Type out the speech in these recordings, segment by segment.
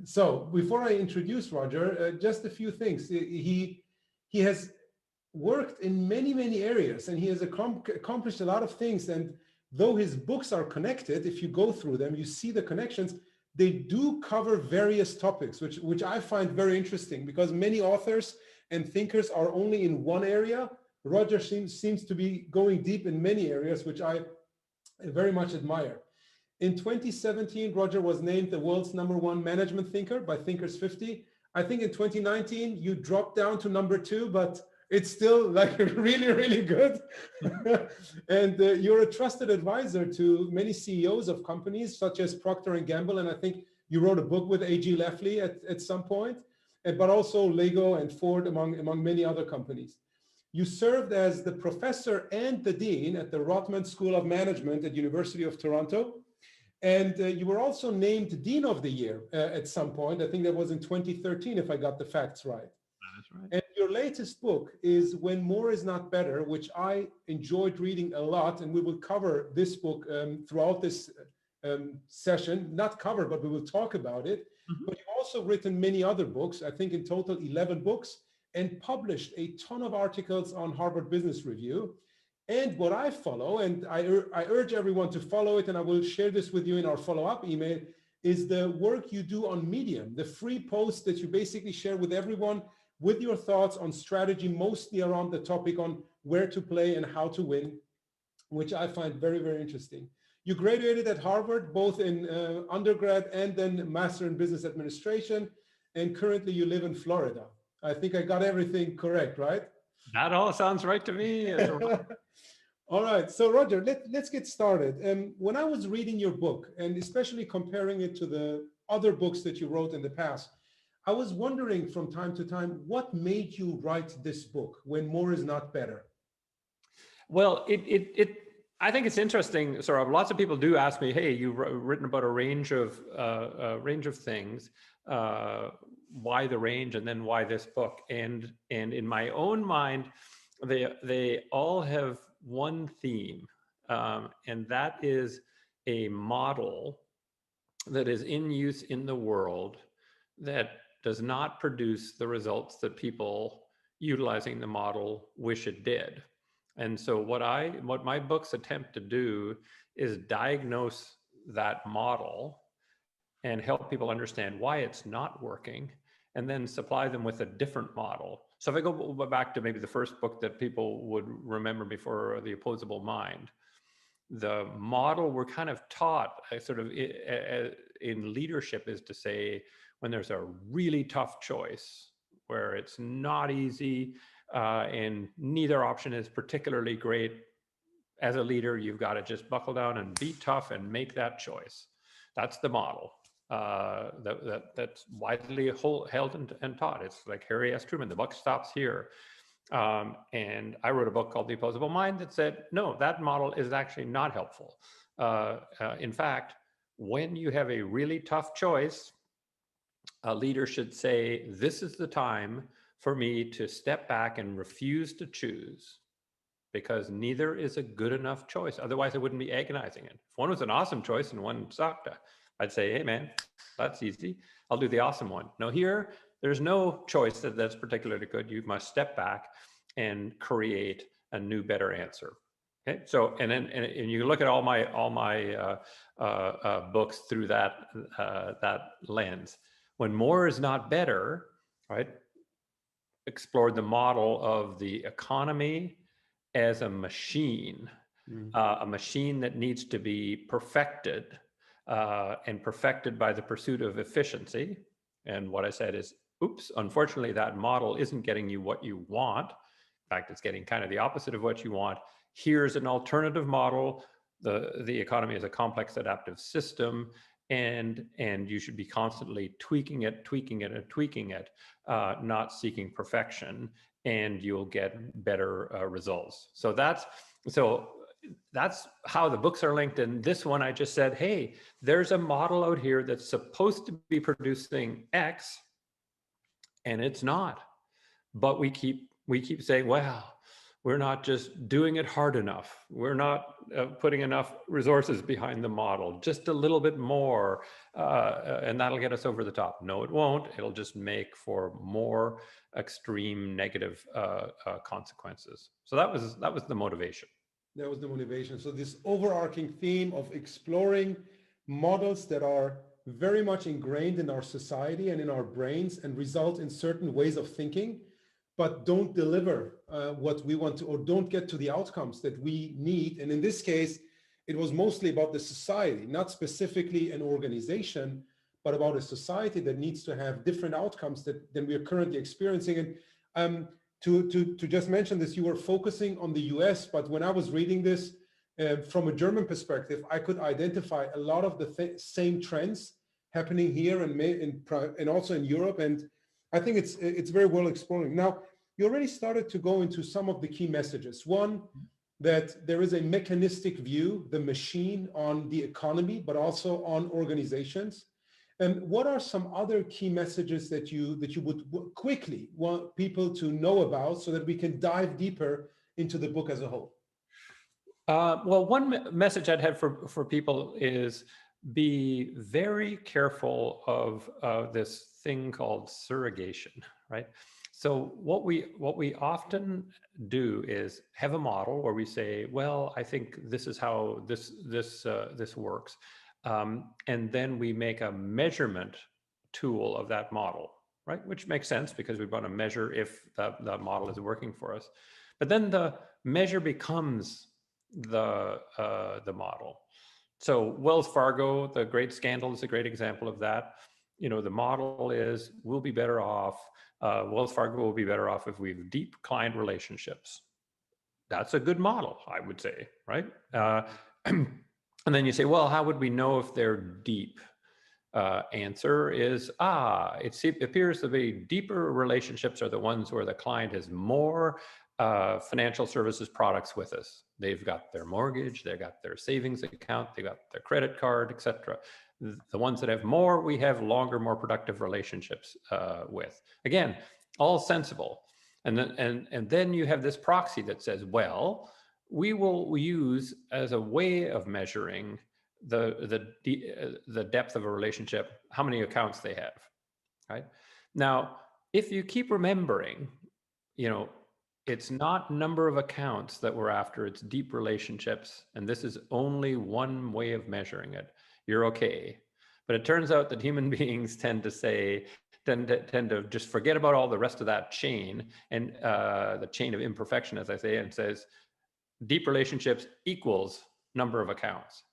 So before I introduce Roger, just a few things. He has worked in many areas, and he has accomplished a lot of things. And though his books are connected, if you go through them, you see the connections. They do cover various topics, which I find very interesting, because many authors and thinkers are only in one area. Roger seems to be going deep in many areas, which I very much admire. In 2017, Roger was named the world's #1 management thinker by Thinkers 50. I think in 2019, you dropped down to #2, but it's still like really good. And you're a trusted advisor to many CEOs of companies such as Procter & Gamble. And I think you wrote a book with A.G. Leffley at some point, but also Lego and Ford, among many other companies. You served as the professor and the dean at the Rotman School of Management at University of Toronto. And you were also named Dean of the Year at some point. I think that was in 2013, if I got the facts right. That's right. And your latest book is When More Is Not Better, which I enjoyed reading a lot. And we will cover this book throughout this session. Not cover, but we will talk about it. Mm-hmm. But you've also written many other books, I think in total 11 books, and published a ton of articles on Harvard Business Review. And what I follow, and I urge everyone to follow it, and I will share this with you in our follow-up email, is the work you do on Medium, the free post that you basically share with everyone with your thoughts on strategy, mostly around the topic on where to play and how to win, which I find very interesting. You graduated at Harvard, both in undergrad and then Master in Business Administration, and currently you live in Florida. I think I got everything correct, right? That all sounds right to me. All right, so Roger, let's get started. When I was reading your book, and especially comparing it to the other books that you wrote in the past, I was wondering from time to time, what made you write this book, When More Is Not Better? Well, I think it's interesting, Sohrab. Lots of people do ask me, "Hey, you've written about a range of things. Why the range, and then why this book?" And in my own mind, they all have one theme, and that is a model that is in use in the world that does not produce the results that people utilizing the model wish it did. And so what my books attempt to do is diagnose that model and help people understand why it's not working, and then supply them with a different model. So if I go back to maybe the first book that people would remember before, The Opposable Mind, the model we're kind of taught sort of in leadership is to say, when there's a really tough choice where it's not easy and neither option is particularly great, as a leader, you've got to just buckle down and be tough and make that choice. That's the model. That's widely held and taught. It's like Harry S. Truman, the buck stops here. And I wrote a book called The Opposable Mind that said, no, that model is actually not helpful. In fact, when you have a really tough choice, a leader should say, this is the time for me to step back and refuse to choose, because neither is a good enough choice. Otherwise, I wouldn't be agonizing it. If one was an awesome choice and one sucked, I'd say, hey, man, that's easy. I'll do the awesome one. No, here, there's no choice that's particularly good. You must step back and create a new, better answer. Okay, so and you look at all my books through that lens. When more is not better, right? Explored the model of the economy as a machine, a machine that needs to be perfected. And perfected by the pursuit of efficiency. And what I said is, oops, unfortunately, that model isn't getting you what you want. In fact, it's getting kind of the opposite of what you want. Here's an alternative model. The economy is a complex adaptive system, and you should be constantly tweaking it, not seeking perfection, and you'll get better results. So that's how the books are linked. And this one, I just said, hey, there's a model out here that's supposed to be producing X, and it's not. But we keep saying, well, we're not just doing it hard enough. We're not putting enough resources behind the model, just a little bit more, and that'll get us over the top. No, it won't. It'll just make for more extreme negative consequences. So that was the motivation. That was the motivation. So this overarching theme of exploring models that are very much ingrained in our society and in our brains and result in certain ways of thinking, but don't deliver what we want to, or don't get to the outcomes that we need. And in this case, it was mostly about the society, not specifically an organization, but about a society that needs to have different outcomes than we are currently experiencing. And to just mention this, you were focusing on the US, but when I was reading this from a German perspective, I could identify a lot of the same trends happening here and also in Europe. And I think it's very well exploring. Now, you already started to go into some of the key messages. One, that there is a mechanistic view, the machine, on the economy, but also on organizations. And what are some other key messages that you would quickly want people to know about so that we can dive deeper into the book as a whole? Well, one message I'd have for people is be very careful of this thing called surrogation, right? So what we often do is have a model where we say, well, I think this is how this works. And then we make a measurement tool of that model, right? Which makes sense because we want to measure if the model is working for us. But then the measure becomes the model. So Wells Fargo, the great scandal, is a great example of that. You know, the model is we'll be better off. Wells Fargo will be better off if we have deep client relationships. That's a good model, I would say, right? And then you say, well, how would we know if they're deep? Answer is, it appears to be deeper relationships are the ones where the client has more financial services products with us. They've got their mortgage, they've got their savings account, they've got their credit card, etc. The ones that have more, we have longer, more productive relationships with. Again, all sensible. And then you have this proxy that says, well, we will use as a way of measuring the depth of a relationship, how many accounts they have, right? Now, if you keep remembering, you know, it's not number of accounts that we're after, it's deep relationships, and this is only one way of measuring it, you're okay. But it turns out that human beings tend to just forget about all the rest of that chain, and the chain of imperfection, as I say, and says deep relationships equals number of accounts.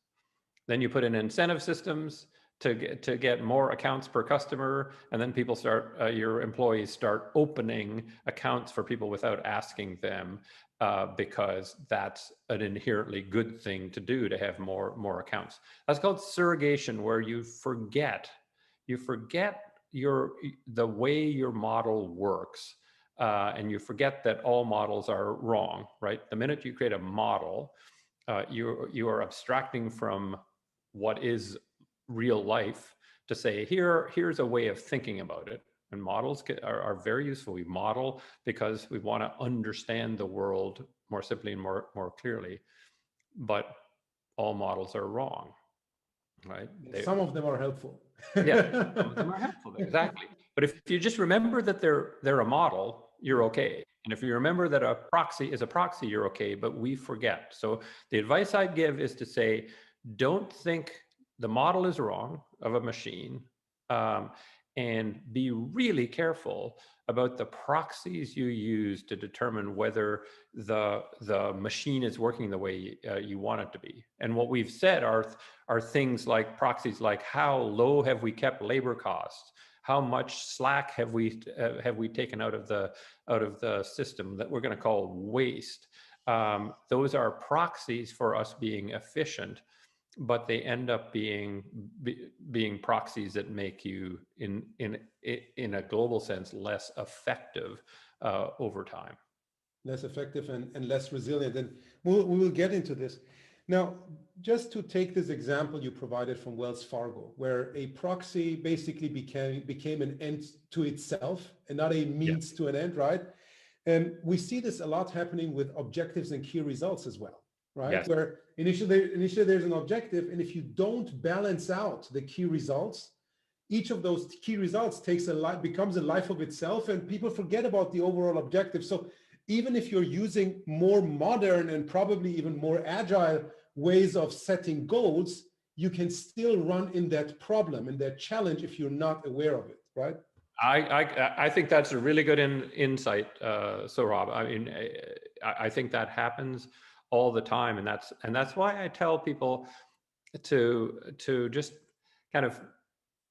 Then you put in incentive systems to get more accounts per customer, and then people start, your employees start opening accounts for people without asking them, because that's an inherently good thing to do, to have more accounts. That's called surrogation, where you forget the way your model works, and you forget that all models are wrong, right? The minute you create a model, you are abstracting from what is real life to say, here's a way of thinking about it. And models are very useful. We model because we want to understand the world more simply and more clearly. But all models are wrong, right? Some of them are helpful. Yeah, some of them are helpful, exactly. But if you just remember that they're a model, you're okay. And if you remember that a proxy is a proxy, you're okay, but we forget. So the advice I'd give is to say, don't think the model is wrong of a machine, and be really careful about the proxies you use to determine whether the machine is working the way you want it to be. And what we've said are things like proxies like, how low have we kept labor costs? How much slack have we taken out of the system that we're going to call waste? Those are proxies for us being efficient, but they end up being proxies that make you, in a global sense, less effective over time. Less effective and less resilient. And we will get into this. Now, just to take this example you provided from Wells Fargo, where a proxy basically became an end to itself and not a means to an end, right? And we see this a lot happening with objectives and key results as well, right? Yes. Where initially there's an objective, and if you don't balance out the key results, each of those key results becomes a life of itself, and people forget about the overall objective. So even if you're using more modern and probably even more agile ways of setting goals, you can still run in that problem and that challenge if you're not aware of it, right? I think that's a really good insight, Sohrab. I mean, I think that happens all the time, and that's why I tell people to just kind of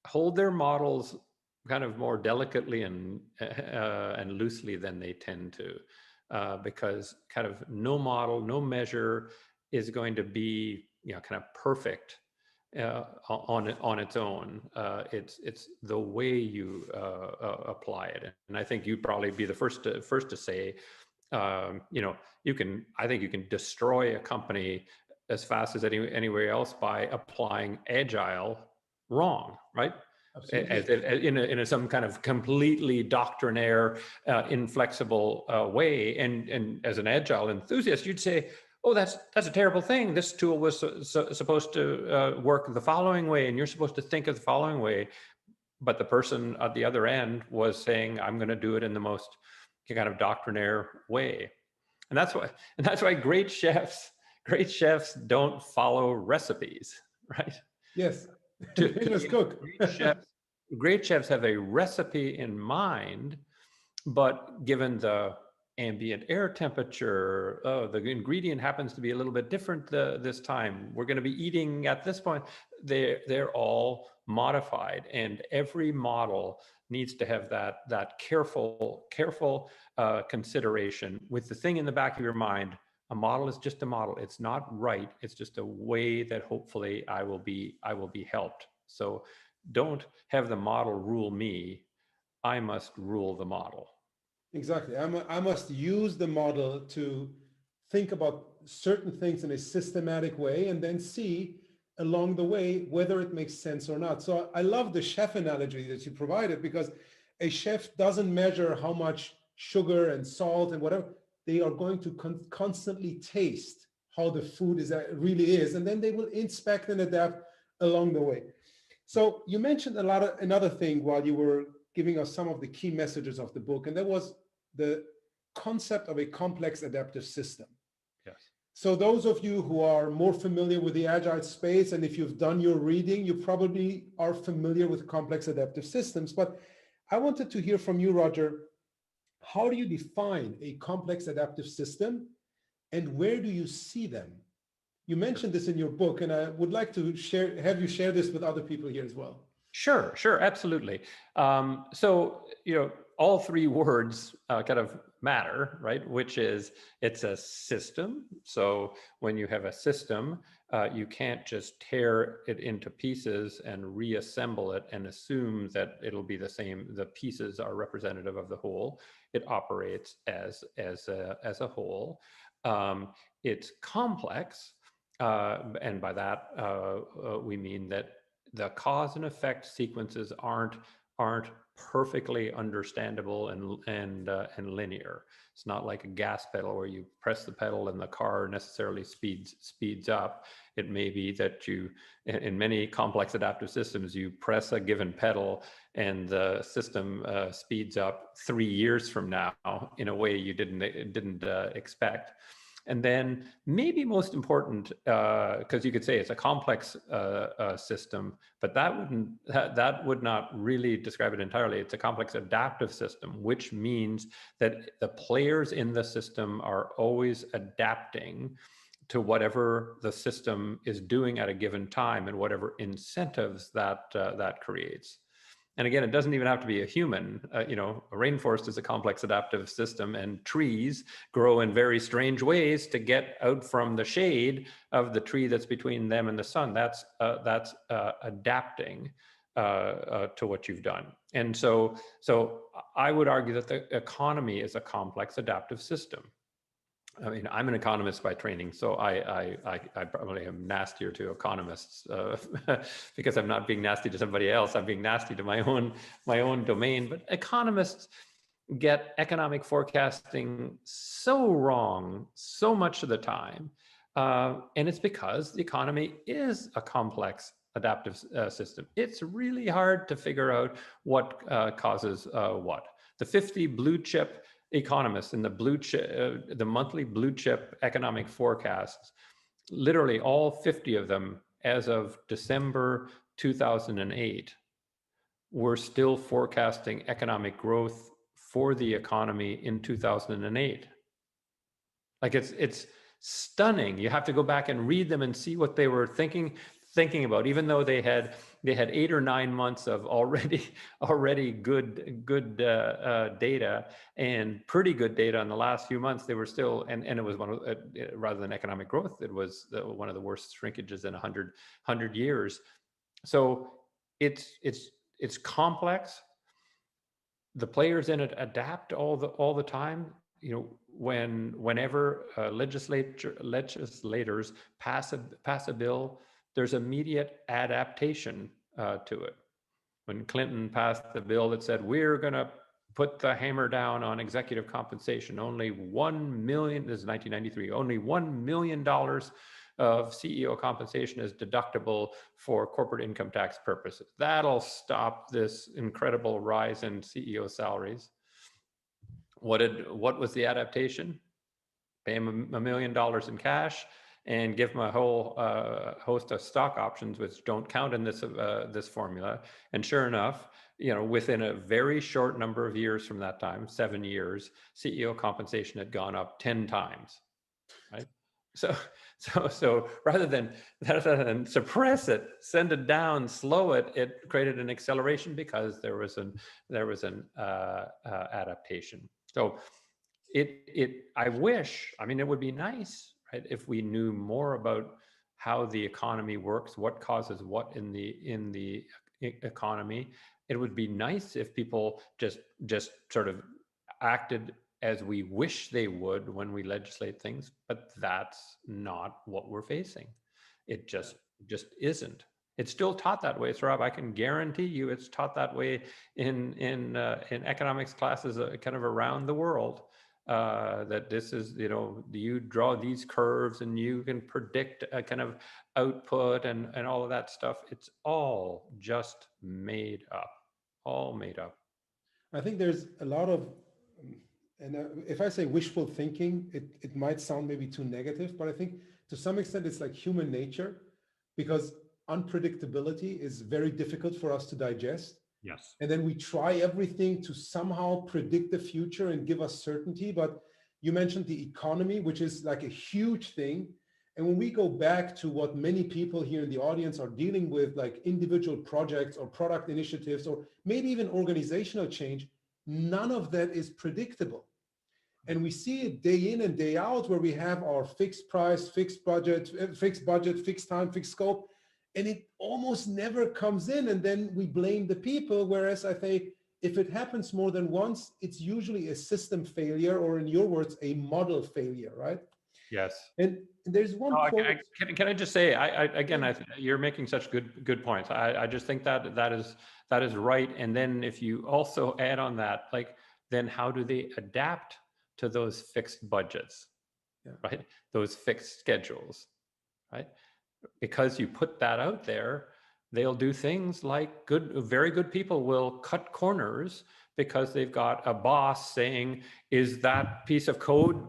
hold their models kind of more delicately and loosely than they tend to, because kind of no model, no measure is going to be, you know, kind of perfect on its own. It's the way you apply it, and I think you'd probably be the first to say, you know, I think you can destroy a company as fast as anywhere else by applying agile wrong, right? In some kind of completely doctrinaire, inflexible way. And as an agile enthusiast, you'd say, oh, that's a terrible thing. This tool was supposed to work the following way, and you're supposed to think of the following way. But the person at the other end was saying, I'm going to do it in the most kind of doctrinaire way. And that's why great chefs don't follow recipes, right? Yes. Just cook. Great chefs have a recipe in mind, but given the ambient air temperature, the ingredient happens to be a little bit different this time. We're going to be eating at this point. They're all modified, and every model needs to have that careful consideration with the thing in the back of your mind. A model is just a model. It's not right. It's just a way that hopefully I will be helped. So don't have the model rule me. I must rule the model. Exactly. I must use the model to think about certain things in a systematic way and then see along the way whether it makes sense or not. So I love the chef analogy that you provided, because a chef doesn't measure how much sugar and salt and whatever. They are going to constantly taste how the food really is, and then they will inspect and adapt along the way. So you mentioned another thing while you were giving us some of the key messages of the book, and that was the concept of a complex adaptive system. Yes. So those of you who are more familiar with the agile space, and if you've done your reading, you probably are familiar with complex adaptive systems. But I wanted to hear from you, Roger. How do you define a complex adaptive system, and where do you see them? You mentioned this in your book, and I would like to have you share this with other people here as well. Sure, absolutely. So, you know, all three words kind of matter, right? Which is, it's a system. So when you have a system, you can't just tear it into pieces and reassemble it and assume that it'll be the same. The pieces are representative of the whole. It operates as a whole. It's complex, and by that we mean that the cause and effect sequences aren't perfectly understandable and linear. It's not like a gas pedal where you press the pedal and the car necessarily speeds up. It may be that you, in many complex adaptive systems, you press a given pedal and the system speeds up 3 years from now in a way you didn't expect. And then maybe most important, because you could say it's a complex system, but that would not really describe it entirely. It's a complex adaptive system, which means that the players in the system are always adapting to whatever the system is doing at a given time and whatever incentives that creates. And again, it doesn't even have to be a human. You know, a rainforest is a complex adaptive system, and trees grow in very strange ways to get out from the shade of the tree that's between them and the sun. That's adapting to what you've done. And so I would argue that the economy is a complex adaptive system. I mean, I'm an economist by training, so I probably am nastier to economists because I'm not being nasty to somebody else. I'm being nasty to my own domain. But economists get economic forecasting so wrong so much of the time. And it's because the economy is a complex adaptive system. It's really hard to figure out what causes what. The 50 blue chip economists in the monthly blue chip economic forecasts, literally all 50 of them as of December 2008, were still forecasting economic growth for the economy in 2008. Like it's stunning. You have to go back and read them and see what they were thinking about, even though they had 8 or 9 months of already good data and pretty good data in the last few months. They were still, and it was one of rather than economic growth, it was one of the worst shrinkages in 100 years. So it's complex. The players in it adapt all the time. You know, whenever legislators pass a bill, there's immediate adaptation to it. When Clinton passed the bill that said we're going to put the hammer down on executive compensation, only $1 million. This is 1993. Only $1 million of CEO compensation is deductible for corporate income tax purposes. That'll stop this incredible rise in CEO salaries. What was the adaptation? Pay him $1 million in cash and give him a whole host of stock options, which don't count in this formula. And sure enough, you know, within a very short number of years from that time, 7 years, CEO compensation had gone up 10 times, right? So rather than suppress it, send it down, slow it, it created an acceleration because there was an adaptation. So I wish, I mean, it would be nice, right, if we knew more about how the economy works, what causes what in the economy. It would be nice if people just sort of acted as we wish they would when we legislate things, but that's not what we're facing. It just isn't. It's still taught that way, Sohrab. I can guarantee you it's taught that way in economics classes kind of around the world. That this is, you know, you draw these curves and you can predict a kind of output and all of that stuff. It's all just made up, all made up. I think there's a lot of, and if I say wishful thinking, it might sound maybe too negative, but I think to some extent it's like human nature, because unpredictability is very difficult for us to digest. Yes. And then we try everything to somehow predict the future and give us certainty. But you mentioned the economy, which is like a huge thing. And when we go back to what many people here in the audience are dealing with, like individual projects or product initiatives, or maybe even organizational change, none of that is predictable. And we see it day in and day out, where we have our fixed price, fixed budget, fixed time, fixed scope, and it almost never comes in. And then we blame the people. Whereas I think if it happens more than once, it's usually a system failure, or in your words, a model failure, right? Yes. And there's one quote. Can I just say, you're making such good points. I just think that is right. And then if you also add on that, like, then how do they adapt to those fixed budgets, right? Those fixed schedules, right? Because you put that out there, they'll do things like very good people will cut corners because they've got a boss saying, is that piece of code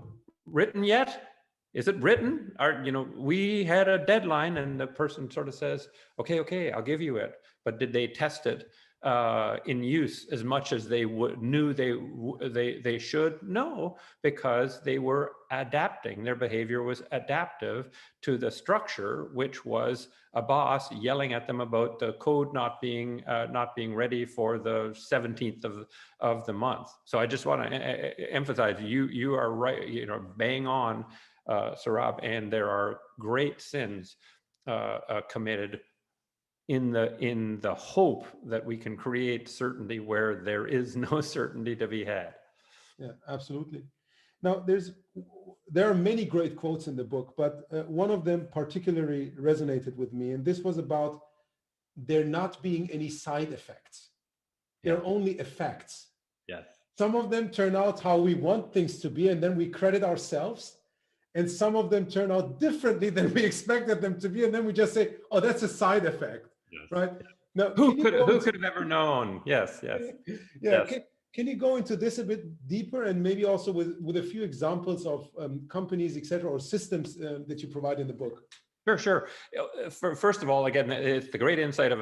written yet? Is it written? Or, you know, we had a deadline, and the person sort of says, okay, I'll give you it. But did they test it in use as much as they knew they should? No, because they were adapting. Their behavior was adaptive to the structure, which was a boss yelling at them about the code not being ready for the 17th of the month. So I just want to emphasize, you are right, you know, bang on, Sohrab, and there are great sins committed in the hope that we can create certainty where there is no certainty to be had. Yeah, absolutely. Now, there are many great quotes in the book, but one of them particularly resonated with me, and this was about there not being any side effects. There are only effects. Yes. Some of them turn out how we want things to be, and then we credit ourselves. And some of them turn out differently than we expected them to be, and then we just say, "Oh, that's a side effect," Yes. right? Now, Who could have ever known? Yes, yes, yeah. yes. Can you go into this a bit deeper, and maybe also with a few examples of companies, etc., or systems that you provide in the book? Sure, sure. First of all, again, it's the great insight of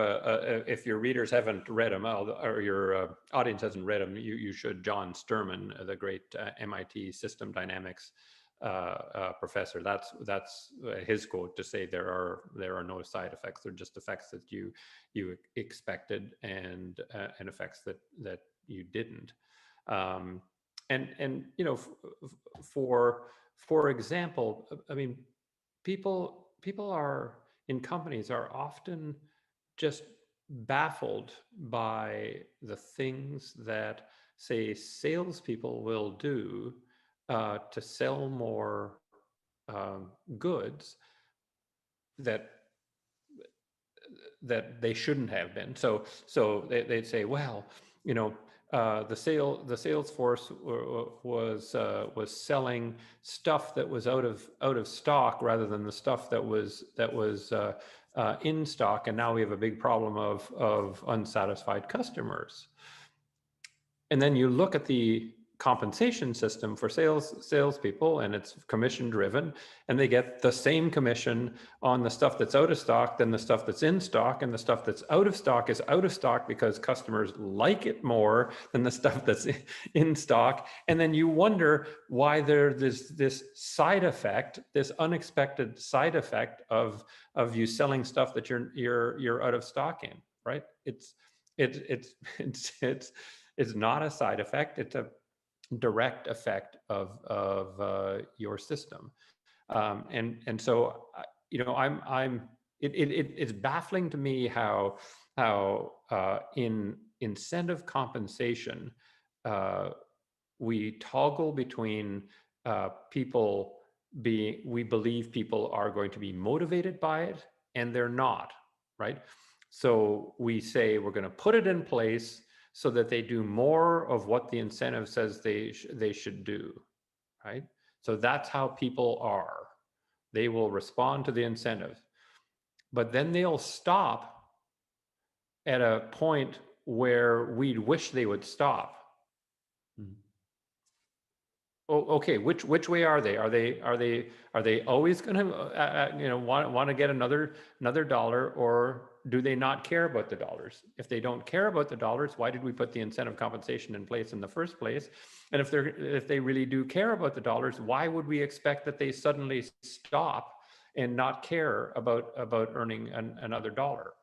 if your readers haven't read them, or your audience hasn't read them, you should. John Sterman, the great MIT system dynamics professor, that's his quote, to say there are no side effects. They're just effects that you expected, and effects that you didn't. And you know, for example, I mean, people are in companies are often just baffled by the things that, say, salespeople will do to sell more goods that they shouldn't have been. So they'd say, well, you know, the sales force was selling stuff that was out of stock rather than the stuff that was in stock, and now we have a big problem of unsatisfied customers. And then you look at the compensation system for salespeople, and it's commission driven, and they get the same commission on the stuff that's out of stock than the stuff that's in stock, and the stuff that's out of stock is out of stock because customers like it more than the stuff that's in stock. And then you wonder why there's this side effect, this unexpected side effect of you selling stuff that you're out of stock in, right? It's not a side effect. It's a direct effect of your system, and so you know, it's baffling to me how in incentive compensation we toggle between people we believe people are going to be motivated by it, and they're not, right? So we say we're going to put it in place so that they do more of what the incentive says they should do, right? So that's how people are. They will respond to the incentive, but then they'll stop at a point where we'd wish they would stop. Mm-hmm. Oh, okay. Which way are they? Are they always going to you know, want to get another dollar, or do they not care about the dollars? If they don't care about the dollars, why did we put the incentive compensation in place in the first place? And if they really do care about the dollars, why would we expect that they suddenly stop and not care about earning another dollar?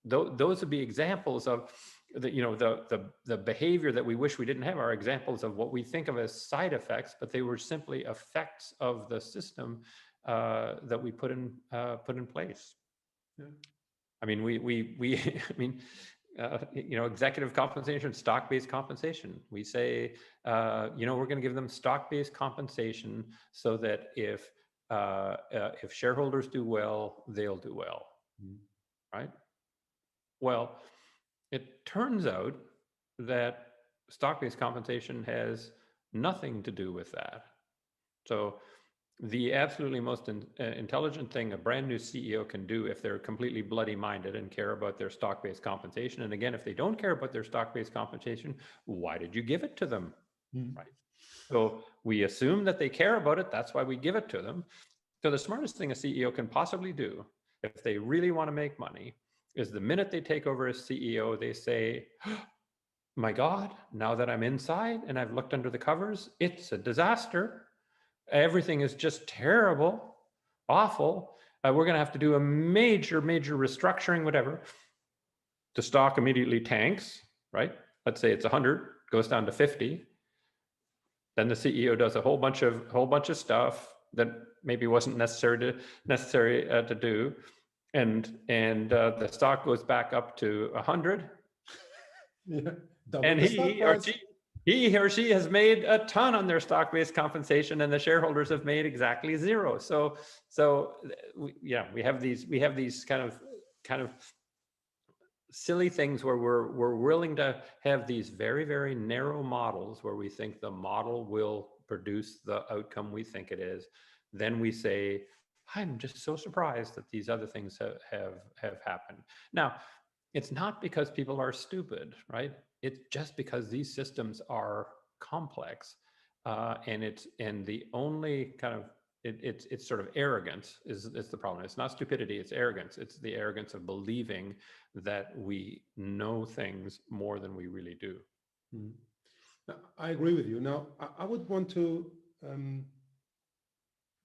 Those would be examples of the behavior that we wish we didn't have, are examples of what we think of as side effects, but they were simply effects of the system that we put in place. Yeah. I mean, we I mean, you know, executive compensation, stock-based compensation. We say, you know, we're going to give them stock-based compensation so that if shareholders do well, they'll do well, right? Well, it turns out that stock-based compensation has nothing to do with that. So the absolutely most intelligent thing a brand new CEO can do, if they're completely bloody minded and care about their stock-based compensation, and again, if they don't care about their stock-based compensation, why did you give it to them? Right? So we assume that they care about it. That's why we give it to them. So the smartest thing a CEO can possibly do, if they really want to make money, is the minute they take over as CEO, they say, my God, now that I'm inside and I've looked under the covers, it's a disaster. Everything is just terrible, awful. We're going to have to do a major restructuring, whatever. The stock immediately tanks, right? Let's say it's 100, goes down to 50. Then the CEO does a whole bunch of stuff that maybe wasn't necessary to do. And the stock goes back up to 100. Yeah, and he or she has made a ton on their stock-based compensation, and the shareholders have made exactly zero. So we have these kind of silly things where we're willing to have these very, very narrow models where we think the model will produce the outcome we think it is. Then we say, I'm just so surprised that these other things have happened. Now, it's not because people are stupid, right? It's just because these systems are complex, and the only kind of it's sort of arrogance is the problem. It's not stupidity, it's arrogance. It's the arrogance of believing that we know things more than we really do. Mhm. Now, I agree with you. Now, I would want to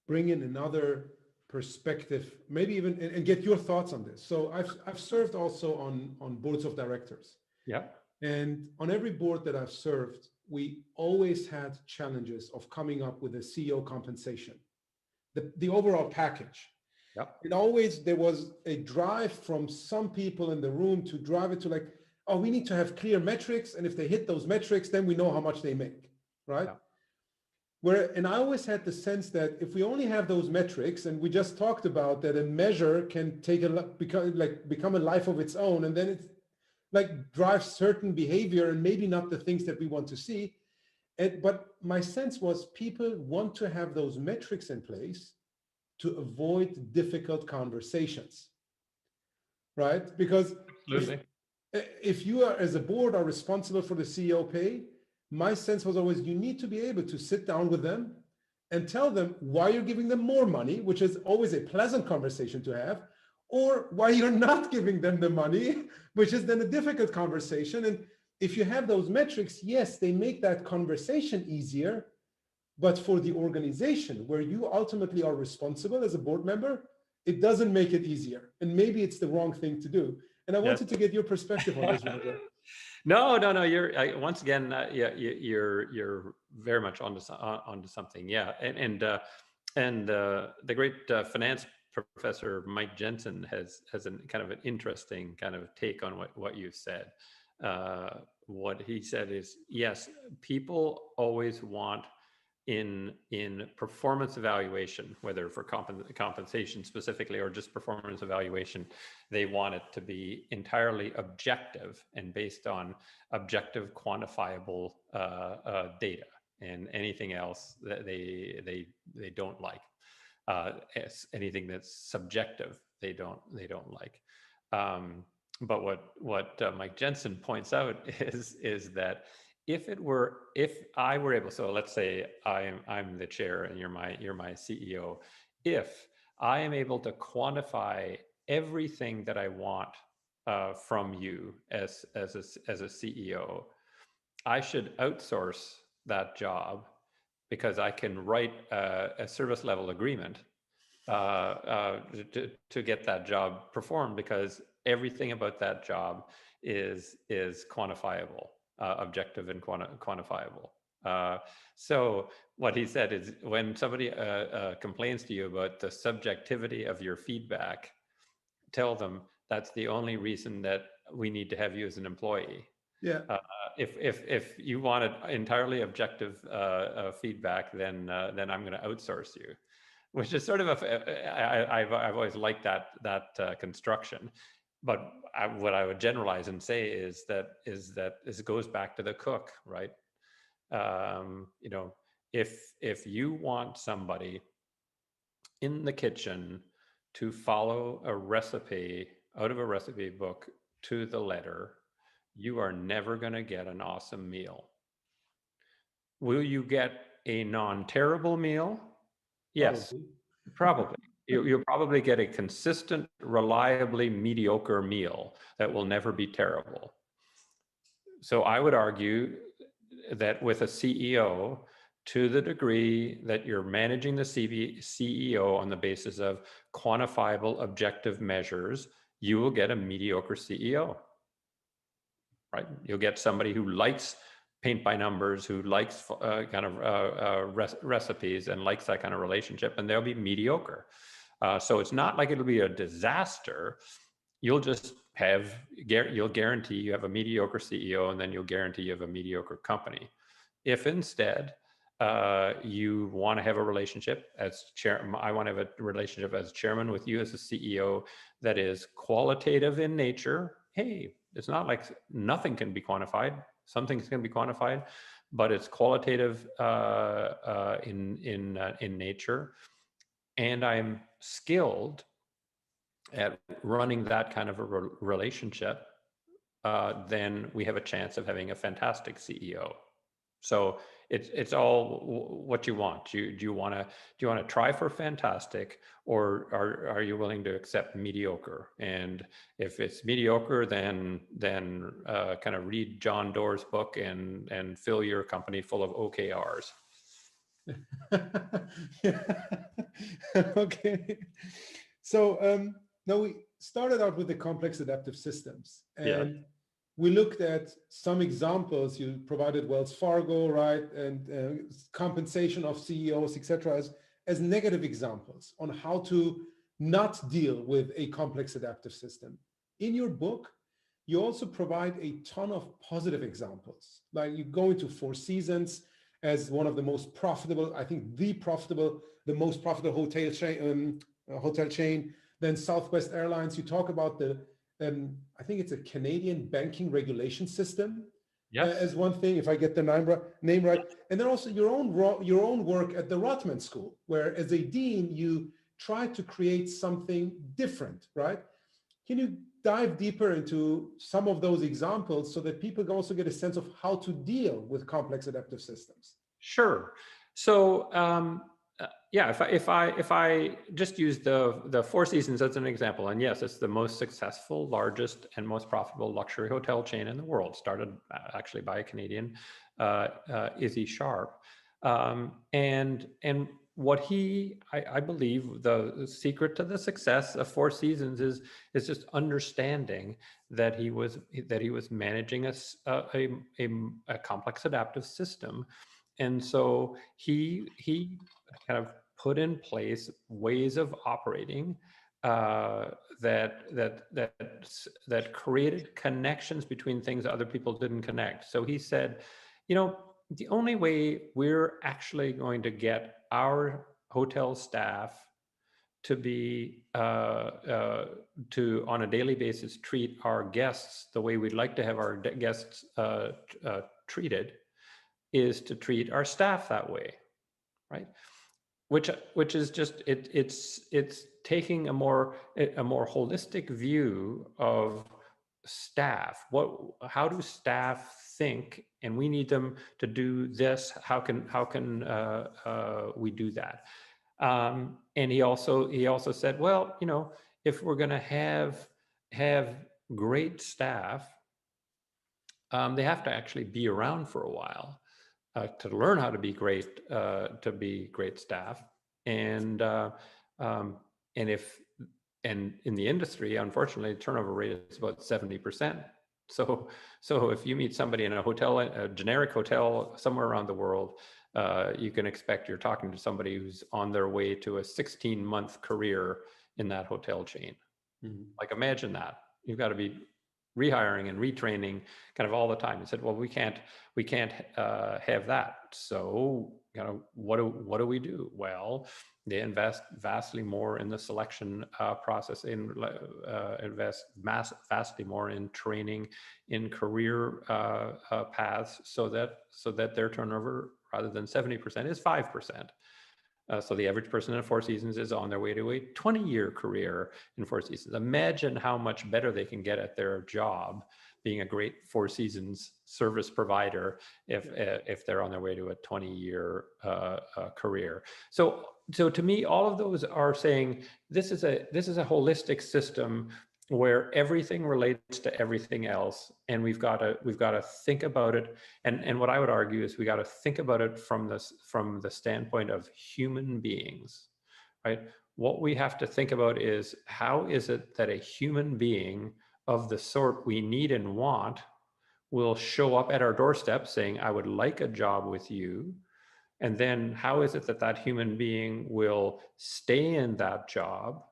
bring in another perspective, maybe even and get your thoughts on this. So I've served also on boards of directors. Yeah. And on every board that I've served, we always had challenges of coming up with a CEO compensation, the overall package. Yep. And always there was a drive from some people in the room to drive it to like, oh, we need to have clear metrics. And if they hit those metrics, then we know how much they make, right? Yeah. And I always had the sense that if we only have those metrics, and we just talked about that a measure can take become a life of its own, and then it's like drives certain behavior and maybe not the things that we want to see. But my sense was people want to have those metrics in place to avoid difficult conversations, right? Because if you are, as a board, are responsible for the CEO pay, my sense was always you need to be able to sit down with them and tell them why you're giving them more money, which is always a pleasant conversation to have, or why you're not giving them the money, which is then a difficult conversation. And if you have those metrics, yes, they make that conversation easier, but for the organization where you ultimately are responsible as a board member, it doesn't make it easier. And maybe it's the wrong thing to do. And I wanted to get your perspective on this, Roger. No. You're once again, you're very much onto something. Yeah, and the great finance professor Mike Jensen has a kind of an interesting kind of take on what you've said. What he said is, yes, people always want in performance evaluation, whether for compensation specifically or just performance evaluation, they want it to be entirely objective and based on objective quantifiable data, and anything else that they don't like. Anything that's subjective, they don't like. But what Mike Jensen points out is that if I were able, so let's say I'm the chair and you're my CEO, if I am able to quantify everything that I want from you as a CEO, I should outsource that job because I can write a service level agreement to get that job performed, because everything about that job is quantifiable, objective and quantifiable. So what he said is, when somebody complains to you about the subjectivity of your feedback, tell them that's the only reason that we need to have you as an employee. Yeah. If you wanted entirely objective feedback, then I'm going to outsource you, which is sort of I've always liked that construction. But what I would generalize and say is that this goes back to the cook, right? If you want somebody in the kitchen to follow a recipe out of a recipe book to the letter, you are never going to get an awesome meal. Will you get a non-terrible meal? Yes, probably. You'll probably get a consistent, reliably mediocre meal that will never be terrible. So I would argue that with a CEO, to the degree that you're managing the CEO on the basis of quantifiable, objective measures, you will get a mediocre CEO, right? You'll get somebody who likes paint by numbers, who likes recipes and likes that kind of relationship, and they'll be mediocre. So it's not like it'll be a disaster. You'll just you'll guarantee you have a mediocre CEO, and then you'll guarantee you have a mediocre company. If instead you want to have a relationship as chairman, I want to have a relationship as chairman with you as a CEO that is qualitative in nature. Hey, it's not like nothing can be quantified. Some things can be quantified, but it's qualitative in nature. And I'm skilled at running that kind of a relationship, then we have a chance of having a fantastic CEO. So it's all what you want. Do you want to try for fantastic, or are you willing to accept mediocre? And if it's mediocre, then kind of read John Doerr's book and fill your company full of OKRs. Okay. So now we started out with the complex adaptive systems, and we looked at some examples. You provided Wells Fargo, right, and compensation of CEOs, etc., as negative examples on how to not deal with a complex adaptive system. In your book, you also provide a ton of positive examples. Like you go into Four Seasons as one of the most profitable, I think the most profitable hotel chain. Then Southwest Airlines, you talk about the, I think it's a Canadian banking regulation system. Yes. As one thing, if I get the name right. And then also your own work at the Rotman School, where as a dean, you try to create something different, right? Can you dive deeper into some of those examples so that people can also get a sense of how to deal with complex adaptive systems? Sure. So yeah, if I just use the Four Seasons as an example, and yes, it's the most successful, largest, and most profitable luxury hotel chain in the world, started actually by a Canadian, Izzy Sharp, and what I believe the secret to the success of Four Seasons is just understanding that he was managing a complex adaptive system. And so he kind of put in place ways of operating that created connections between things other people didn't connect. So he said, the only way we're actually going to get our hotel staff to be to on a daily basis treat our guests the way we'd like to have our guests treated is to treat our staff that way, right? Which is just it's taking a more holistic view of staff. How do staff think? And we need them to do this. How can we do that? And he also said, well, if we're going to have great staff, they have to actually be around for a while. To learn how to be great staff, and in the industry, unfortunately, turnover rate is about 70%. So if you meet somebody in a generic hotel somewhere around the world, you can expect you're talking to somebody who's on their way to a 16-month career in that hotel chain. Mm-hmm. Like imagine that. You've got to be rehiring and retraining kind of all the time. He said, well, we can't have that. So, what do we do? Well, they invest vastly more in the selection process, invest vastly more in training, in career paths, so that their turnover, rather than 70%, is 5%. So the average person in Four Seasons is on their way to a 20-year career in Four Seasons. Imagine how much better they can get at their job being a great Four Seasons service provider if they're on their way to a 20-year career. So to me, all of those are saying this is a holistic system where everything relates to everything else, and we've got to think about it. And what I would argue is we got to think about it from the standpoint of human beings, right? What we have to think about is how is it that a human being of the sort we need and want will show up at our doorstep saying, I would like a job with you. And then how is it that human being will stay in that job?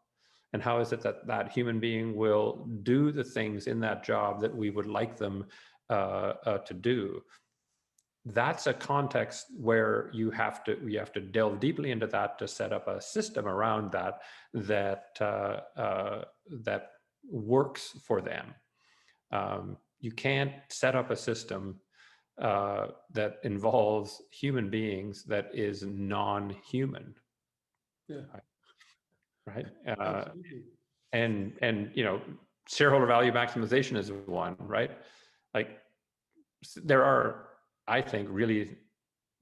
And how is it that human being will do the things in that job that we would like them to do? That's a context where you have to delve deeply into that to set up a system around that works for them. You can't set up a system that involves human beings that is non-human. Yeah, Right. absolutely. And shareholder value maximization is one, right? Like there are, I think, really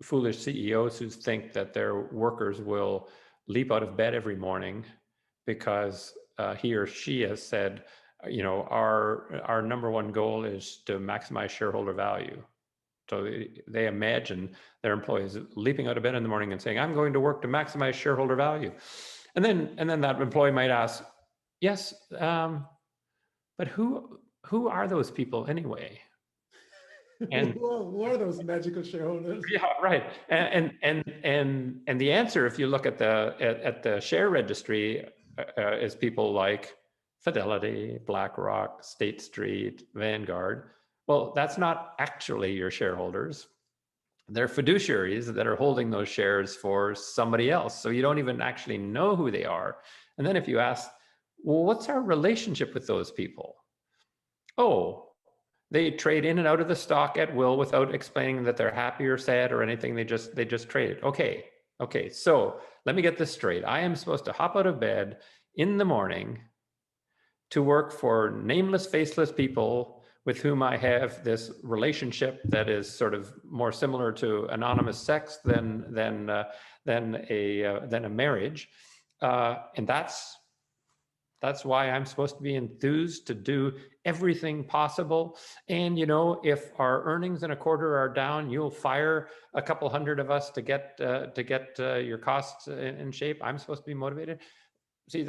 foolish CEOs who think that their workers will leap out of bed every morning because he or she has said, our number one goal is to maximize shareholder value. So they imagine their employees leaping out of bed in the morning and saying, "I'm going to work to maximize shareholder value," and then that employee might ask, "Yes, but who are those people anyway?" And Who are those magical shareholders? yeah, right. And the answer, if you look at the share registry, is people like Fidelity, BlackRock, State Street, Vanguard. Well, that's not actually your shareholders. They're fiduciaries that are holding those shares for somebody else. So you don't even actually know who they are. And then if you ask, well, what's our relationship with those people? Oh, they trade in and out of the stock at will without explaining that they're happy or sad or anything. They just trade it. Okay. So let me get this straight. I am supposed to hop out of bed in the morning to work for nameless, faceless people with whom I have this relationship that is sort of more similar to anonymous sex than a marriage, and that's why I'm supposed to be enthused to do everything possible. And if our earnings in a quarter are down, you'll fire a couple hundred of us to get your costs in shape. I'm supposed to be motivated. See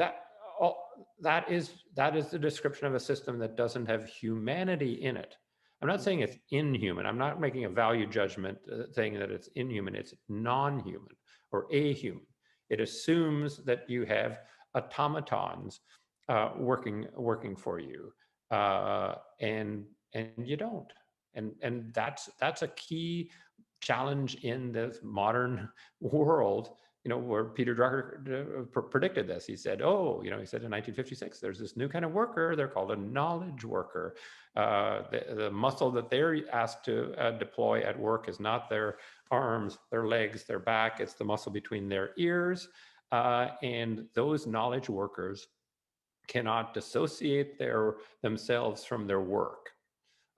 that is the description of a system that doesn't have humanity in it. I'm not saying it's inhuman. I'm not making a value judgment saying that it's inhuman. It's non-human or ahuman. It assumes that you have automatons working for you, and you don't. And that's a key challenge in this modern world. Where Peter Drucker predicted this. He said, he said in 1956, there's this new kind of worker. They're called a knowledge worker. The muscle that they're asked to deploy at work is not their arms, their legs, their back. It's the muscle between their ears. And those knowledge workers cannot dissociate themselves from their work.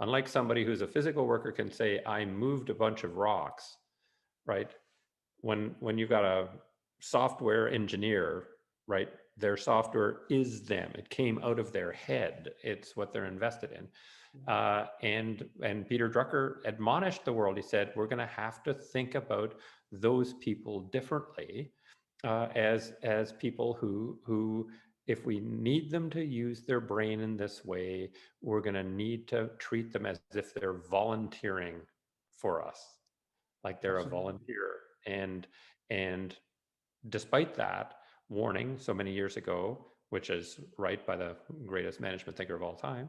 Unlike somebody who's a physical worker can say, I moved a bunch of rocks, right? When you've got a software engineer, right, their software is them. It came out of their head. It's what they're invested in. And Peter Drucker admonished the world. He said, we're going to have to think about those people differently, as people who if we need them to use their brain in this way, we're going to need to treat them as if they're volunteering for us, like they're Absolutely. a volunteer. And despite that warning so many years ago, which is right by the greatest management thinker of all time,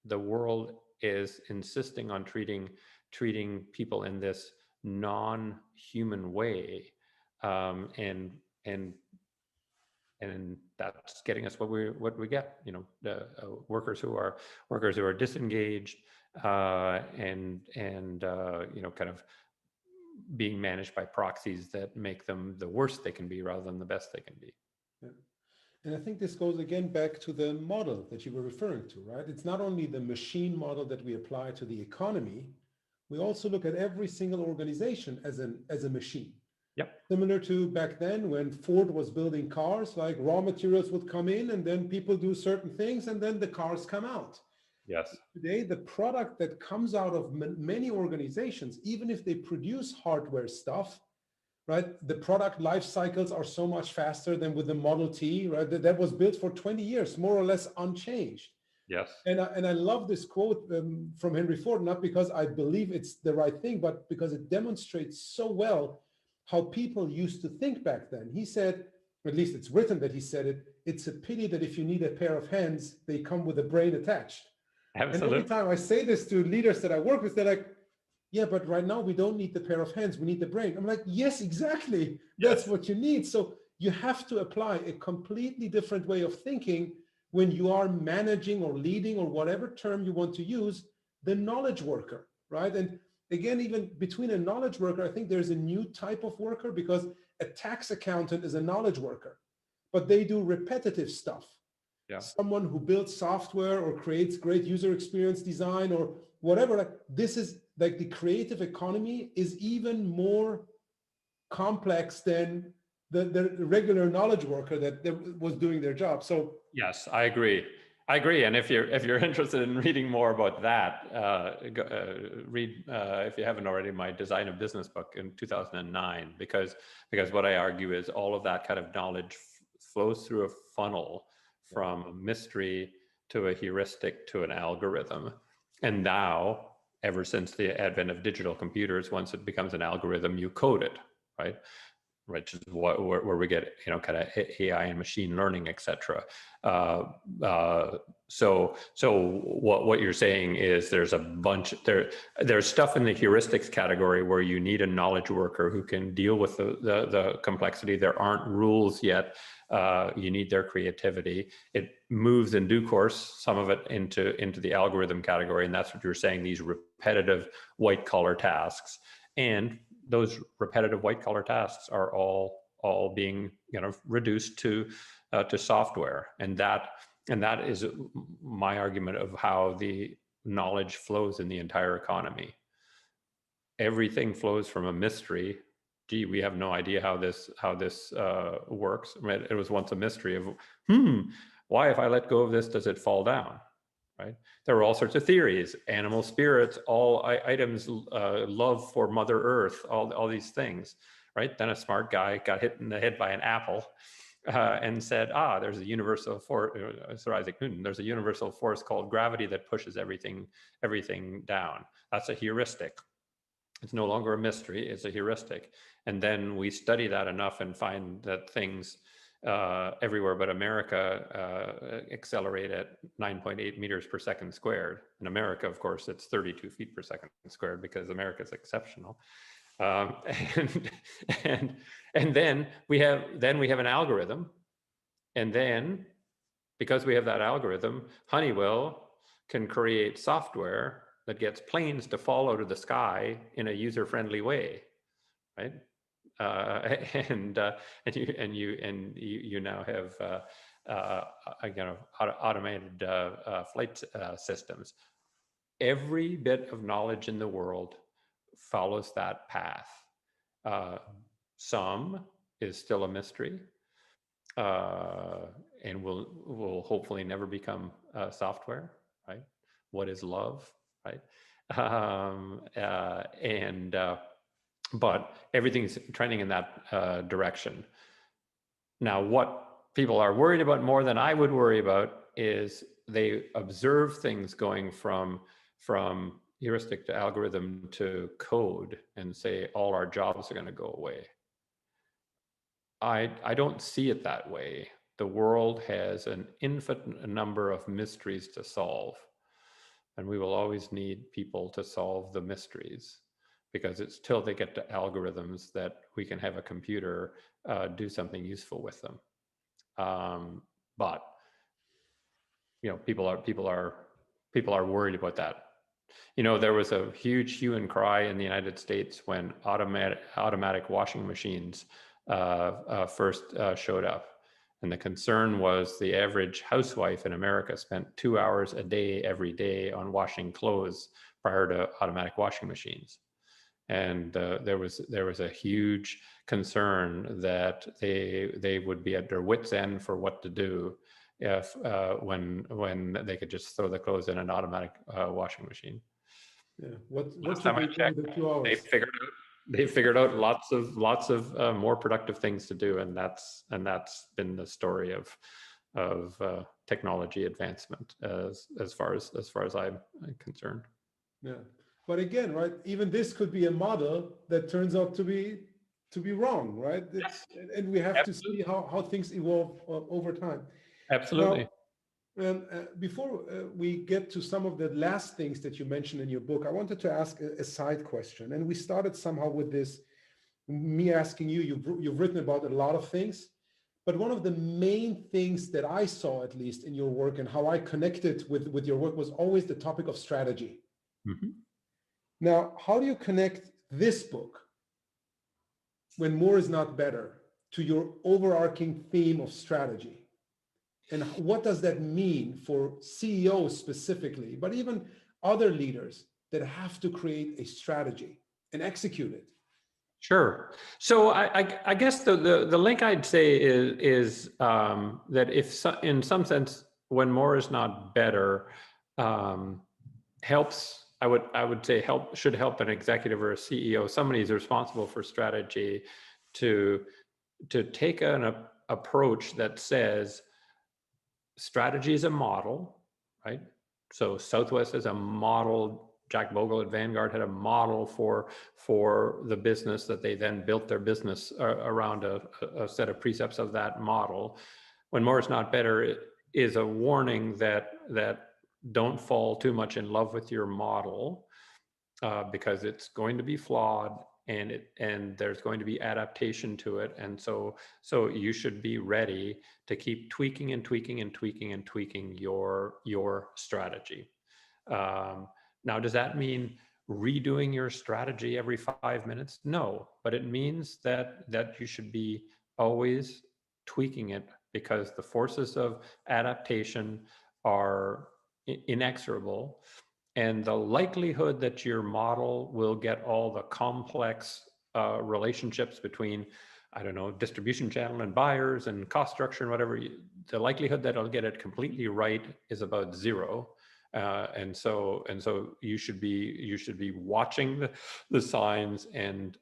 the world is insisting on treating people in this non-human way, and that's getting us what we get. The workers who are disengaged, and kind of being managed by proxies that make them the worst they can be rather than the best they can be. Yeah. And I think this goes again back to the model that you were referring to, right? It's not only the machine model that we apply to the economy, we also look at every single organization as a machine. Yep. Similar to back then when Ford was building cars, like raw materials would come in and then people do certain things and then the cars come out. Yes. Today, the product that comes out of many organizations, even if they produce hardware stuff, right? The product life cycles are so much faster than with the Model T, right? That was built for 20 years, more or less unchanged. Yes. And I love this quote from Henry Ford, not because I believe it's the right thing, but because it demonstrates so well how people used to think back then. He said, or at least it's written that he said it, it's a pity that if you need a pair of hands, they come with a brain attached. Absolutely. And every time I say this to leaders that I work with, they're like, yeah, but right now we don't need the pair of hands, we need the brain. I'm like, yes, exactly. That's what you need. So you have to apply a completely different way of thinking when you are managing or leading or whatever term you want to use, the knowledge worker, right? And again, even between a knowledge worker, I think there's a new type of worker, because a tax accountant is a knowledge worker, but they do repetitive stuff. Yeah. Someone who builds software or creates great user experience design or whatever, like this is like the creative economy is even more complex than the regular knowledge worker that was doing their job. So yes, I agree. I agree. And if you're interested in reading more about that, read if you haven't already my Design of Business book in 2009, because what I argue is all of that kind of knowledge flows through a funnel from a mystery to a heuristic to an algorithm. And now, ever since the advent of digital computers, once it becomes an algorithm, you code it, right? Which is where we get, kind of AI and machine learning, et cetera. So what you're saying is there's a bunch, there's stuff in the heuristics category where you need a knowledge worker who can deal with the complexity. There aren't rules yet. You need their creativity. It moves in due course, some of it into the algorithm category. And that's what you're saying, these repetitive white collar tasks. And those repetitive white collar tasks are all being reduced to software, and that is my argument of how the knowledge flows in the entire economy. Everything flows from a mystery. Gee, we have no idea how this works. I mean, it was once a mystery of why, if I let go of this, does it fall down? Right? There were all sorts of theories, animal spirits, all items, love for Mother Earth, all these things, right? Then a smart guy got hit in the head by an apple and said, there's a universal force, Sir Isaac Newton, there's a universal force called gravity that pushes everything down. That's a heuristic. It's no longer a mystery, it's a heuristic. And then we study that enough and find that things everywhere but America accelerate at 9.8 meters per second squared. In America, of course, it's 32 feet per second squared because America is exceptional. And then we have an algorithm, and then because we have that algorithm, Honeywell can create software that gets planes to fall out of the sky in a user-friendly way, right? And you now have automated flight systems. Every bit of knowledge in the world follows that path. Some is still a mystery, and will hopefully never become software, right? What is love, right? But everything's trending in that direction. Now, what people are worried about more than I would worry about is they observe things going from heuristic to algorithm to code and say all our jobs are going to go away. I don't see it that way. The world has an infinite number of mysteries to solve, and we will always need people to solve the mysteries, because it's till they get to algorithms that we can have a computer do something useful with them. But people are worried about that. There was a huge hue and cry in the United States when automatic washing machines first showed up. And the concern was the average housewife in America spent 2 hours a day every day on washing clothes prior to automatic washing machines. And there was a huge concern that they would be at their wits' end for what to do if when they could just throw the clothes in an automatic washing machine. Yeah. What's Last the time I checked, the 2 hours? they figured out lots of more productive things to do, and that's been the story of technology advancement as far as I'm concerned. Yeah, but again, right? Even this could be a model that turns out to be wrong, right? And we have to see how things evolve over time. Absolutely. Now, before we get to some of the last things that you mentioned in your book, I wanted to ask a side question. And we started somehow with this, me asking you, you've written about a lot of things, But one of the main things that I saw, at least in your work and how I connected with your work, was always the topic of strategy. Mm-hmm. Now, how do you connect this book, When More is Not Better, to your overarching theme of strategy? And what does that mean for CEOs specifically, but even other leaders that have to create a strategy and execute it? Sure. So I guess the link I'd say is that if in some sense, when more is not better, helps. I would say should help an executive or a CEO, somebody who's responsible for strategy, to take an approach that says strategy is a model, right? So Southwest is a model. Jack Bogle at Vanguard had a model for the business that they then built their business around a set of precepts of that model. When more is not better, it is a warning that don't fall too much in love with your model, because it's going to be flawed, and there's going to be adaptation to it, and so you should be ready to keep tweaking and tweaking and tweaking and tweaking your strategy. Now, does that mean redoing your strategy every 5 minutes? No, but it means that you should be always tweaking it, because the forces of adaptation are inexorable, and the likelihood that your model will get all the complex relationships between, I don't know, distribution channel and buyers and cost structure and whatever, the likelihood that it'll get it completely right is about zero. And so you should be watching the signs and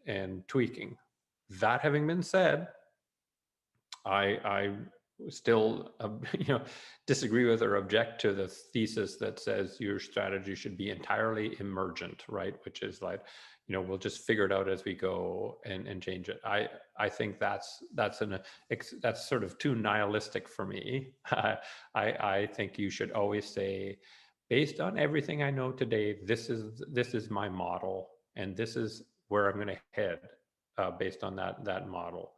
tweaking. That having been said, I still disagree with or object to the thesis that says your strategy should be entirely emergent, right? Which is like, we'll just figure it out as we go and change it. I think that's sort of too nihilistic for me. I think you should always say, based on everything I know today, this is my model, and this is where I'm going to head based on that model.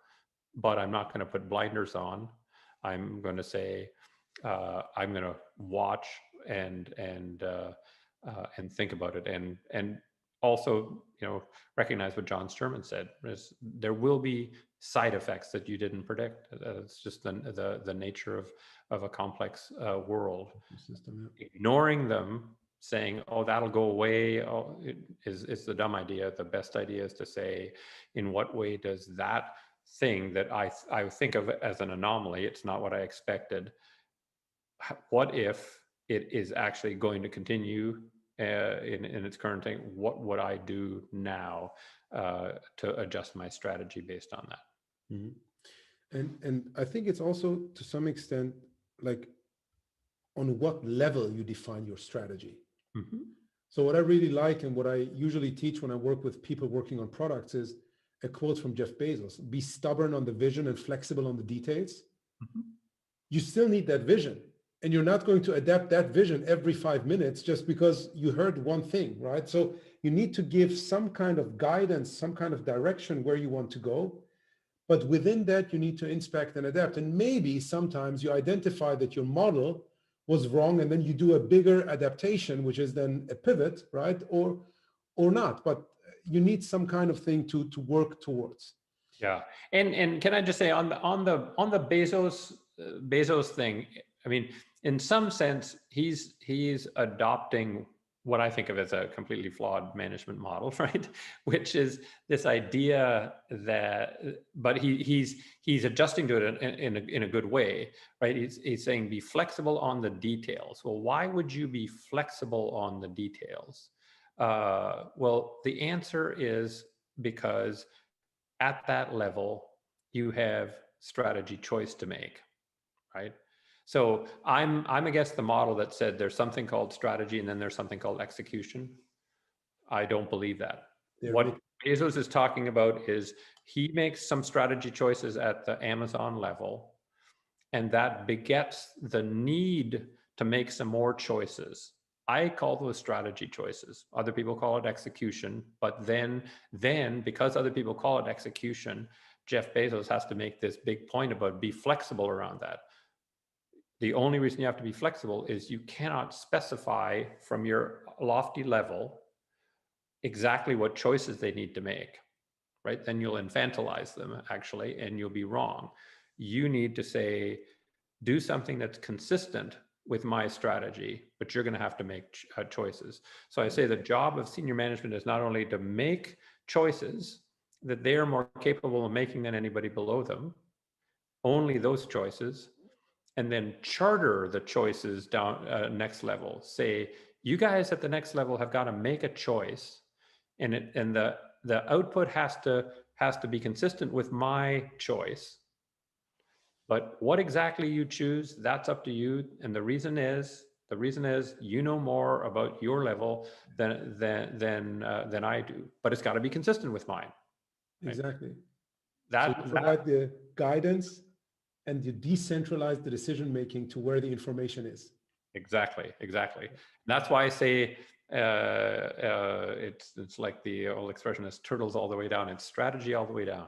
But I'm not going to put blinders on. I'm going to say, I'm going to watch and think about it, and also, recognize what John Sturman said, is there will be side effects that you didn't predict. It's just the nature of a complex world. System, yeah. Ignoring them, saying, "Oh, that'll go away," is the dumb idea. The best idea is to say, in what way does that thing that I think of as an anomaly, it's not what I expected, what if it is actually going to continue in its current thing? What would I do now to adjust my strategy based on that? Mm-hmm. And I think it's also, to some extent, like, on what level you define your strategy. Mm-hmm. So what I really like, and what I usually teach when I work with people working on products, is a quote from Jeff Bezos: be stubborn on the vision and flexible on the details. Mm-hmm. You still need that vision, and you're not going to adapt that vision every 5 minutes just because you heard one thing, right? So you need to give some kind of guidance, some kind of direction where you want to go. But within that, you need to inspect and adapt. And maybe sometimes you identify that your model was wrong, and then you do a bigger adaptation, which is then a pivot, right? Or not. But you need some kind of thing to work towards. Yeah, and can I just say on the Bezos thing? I mean, in some sense, he's adopting what I think of as a completely flawed management model, right? Which is this idea that, but he's adjusting to it in a good way, right? He's saying be flexible on the details. Well, why would you be flexible on the details? Well, the answer is because at that level, you have strategy choice to make, right? So I'm against the model that said there's something called strategy and then there's something called execution. I don't believe that. What Bezos is talking about is he makes some strategy choices at the Amazon level, and that begets the need to make some more choices. I call those strategy choices. Other people call it execution, but then because other people call it execution, Jeff Bezos has to make this big point about be flexible around that. The only reason you have to be flexible is you cannot specify from your lofty level exactly what choices they need to make, right? Then you'll infantilize them actually, and you'll be wrong. You need to say, do something that's consistent with my strategy, but you're going to have to make choices. So I say the job of senior management is not only to make choices that they are more capable of making than anybody below them, only those choices, and then charter the choices down next level. Say, you guys at the next level have got to make a choice, and the output has to be consistent with my choice. But what exactly you choose, that's up to you. And the reason is you know more about your level than I do. But it's got to be consistent with mine. Right? Exactly. So you provide the guidance and you decentralize the decision making to where the information is. Exactly. That's why I say it's like the old expression is turtles all the way down. It's strategy all the way down.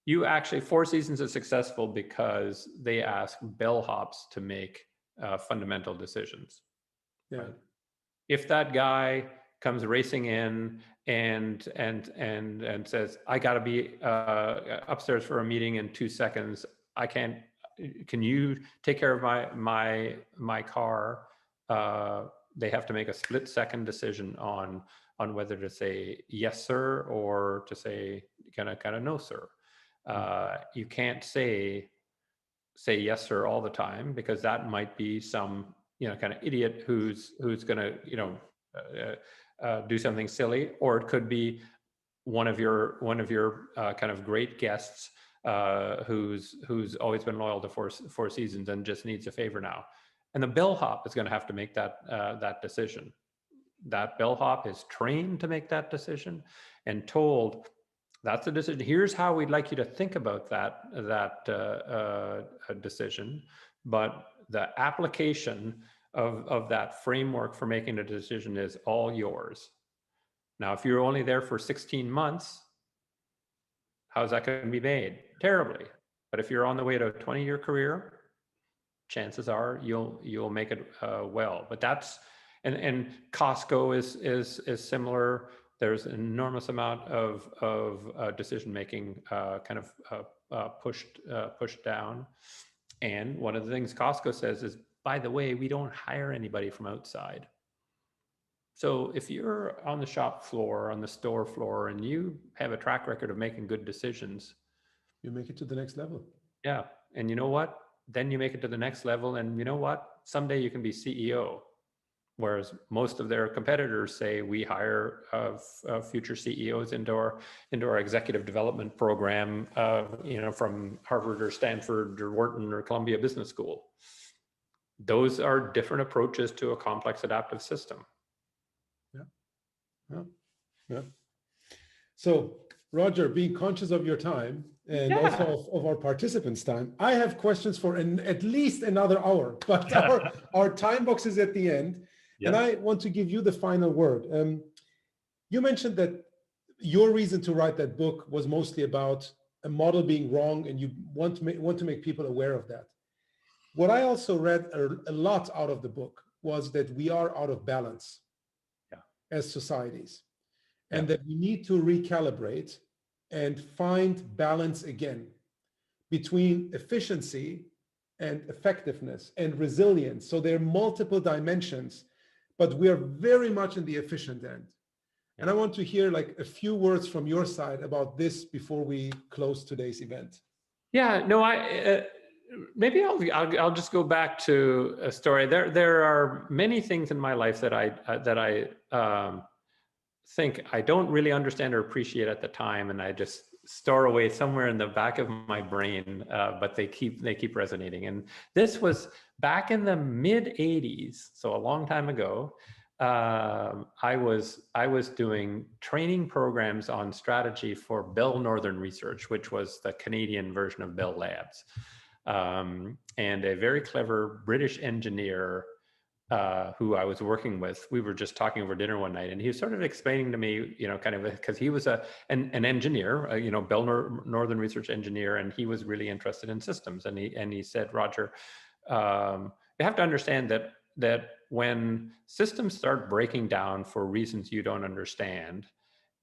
You actually, Four Seasons is successful because they ask bellhops to make fundamental decisions. Yeah. Right? If that guy comes racing in and says, "I got to be upstairs for a meeting in 2 seconds. I can't. Can you take care of my car?" They have to make a split-second decision on whether to say yes, sir, or to say kind of no, sir. You can't say yes, sir, all the time, because that might be some kind of idiot who's going to do something silly, or it could be one of your kind of great guests who's always been loyal to Four Seasons and just needs a favor now. And the bellhop is going to have to make that decision. That bellhop is trained to make that decision and told, that's the decision. Here's how we'd like you to think about that decision, but the application of that framework for making a decision is all yours. Now, if you're only there for 16 months, how's that going to be made? Terribly. But if you're on the way to a 20-year career, chances are you'll make it well. But that's and Costco is similar. There's an enormous amount of decision making kind of pushed down. And one of the things Costco says is, by the way, we don't hire anybody from outside. So if you're on the shop floor, on the store floor, and you have a track record of making good decisions, you make it to the next level. Yeah. And you know what? Then you make it to the next level. And you know what? Someday you can be CEO. Whereas most of their competitors say we hire future CEOs into our executive development program, from Harvard or Stanford or Wharton or Columbia Business School. Those are different approaches to a complex adaptive system. Yeah. So, Roger, being conscious of your time and also of our participants' time, I have questions for at least another hour, but our time box is at the end. Yeah. And I want to give you the final word. You mentioned that your reason to write that book was mostly about a model being wrong, and you want to make people aware of that. What I also read a lot out of the book was that we are out of balance as societies, and that we need to recalibrate and find balance again between efficiency and effectiveness and resilience. So there are multiple dimensions, but we are very much in the efficient end. And I want to hear like a few words from your side about this before we close today's event. Yeah, no, maybe I'll just go back to a story. There are many things in my life that I think I don't really understand or appreciate at the time, and I just store away somewhere in the back of my brain, but they keep resonating. And this was back in the mid 80s, so a long time ago. I was doing training programs on strategy for Bell Northern Research, which was the Canadian version of Bell Labs. And a very clever British engineer who I was working with, we were just talking over dinner one night, and he was sort of explaining to me, kind of because he was an engineer, Bell Northern Research engineer, and he was really interested in systems. And he said, Roger, you have to understand that when systems start breaking down for reasons you don't understand,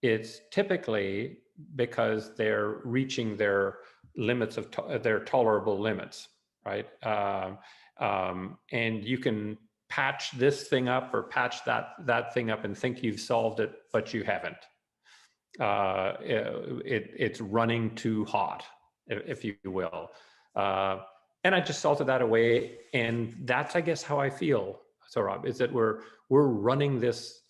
it's typically because they're reaching their limits of their tolerable limits, right? And you can patch this thing up or patch that thing up and think you've solved it, but you haven't. It's running too hot, if you will. And I just salted that away, and that's, I guess, how I feel, Sohrab, is that we're running this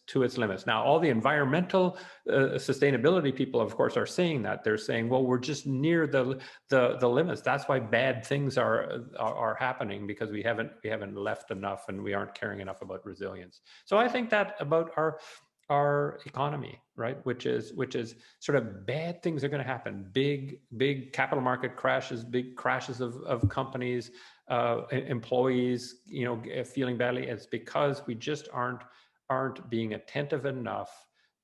to its limits. Now, all the environmental sustainability people, of course, are saying that. They're saying, well, we're just near the limits. That's why bad things are happening, because we haven't left enough, and we aren't caring enough about resilience. So I think that about our economy, right? Which is sort of bad things are going to happen. Big capital market crashes, big crashes of companies, employees, feeling badly. It's because we just aren't being attentive enough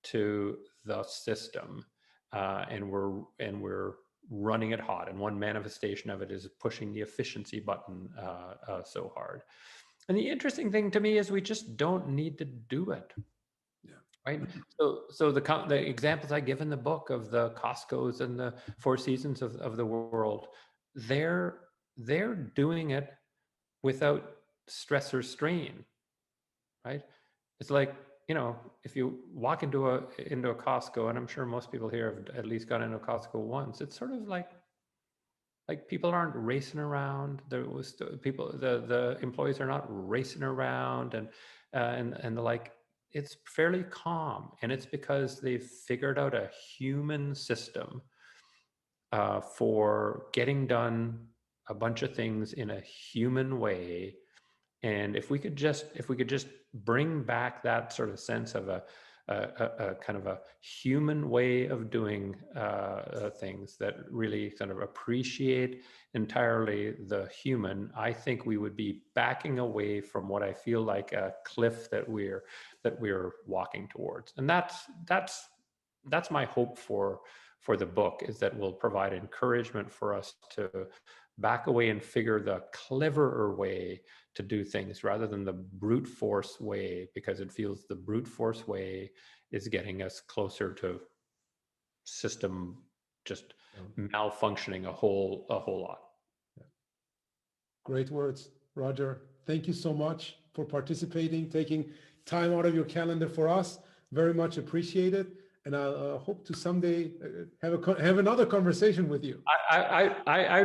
to the system, and we're running it hot. And one manifestation of it is pushing the efficiency button so hard. And the interesting thing to me is we just don't need to do it. Right. So the examples I give in the book of the Costcos and the Four Seasons of the world, they're doing it without stress or strain, right? It's like, if you walk into a Costco, and I'm sure most people here have at least gone into a Costco once, it's sort of like people aren't racing around. The employees are not racing around and the like. It's fairly calm, and it's because they've figured out a human system for getting done a bunch of things in a human way. And if we could just bring back that sort of sense of a kind of a human way of doing things that really kind of appreciate entirely the human, I think we would be backing away from what I feel like a cliff that we're walking towards. And that's my hope for the book, is that will provide encouragement for us to back away and figure the cleverer way to do things rather than the brute force way, because it feels the brute force way is getting us closer to system just malfunctioning a whole lot. Great words, Roger. Thank you so much for participating, taking time out of your calendar for us. Very much appreciated. And I hope to someday have another conversation with you. I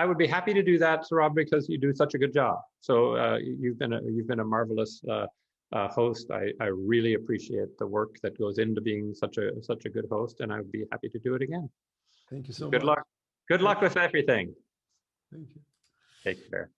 would be happy to do that, Sohrab, because you do such a good job. So you've been a marvelous host. I really appreciate the work that goes into being such a good host, and I would be happy to do it again. Thank you so much. Good luck. Good luck with everything. Thank you. Take care.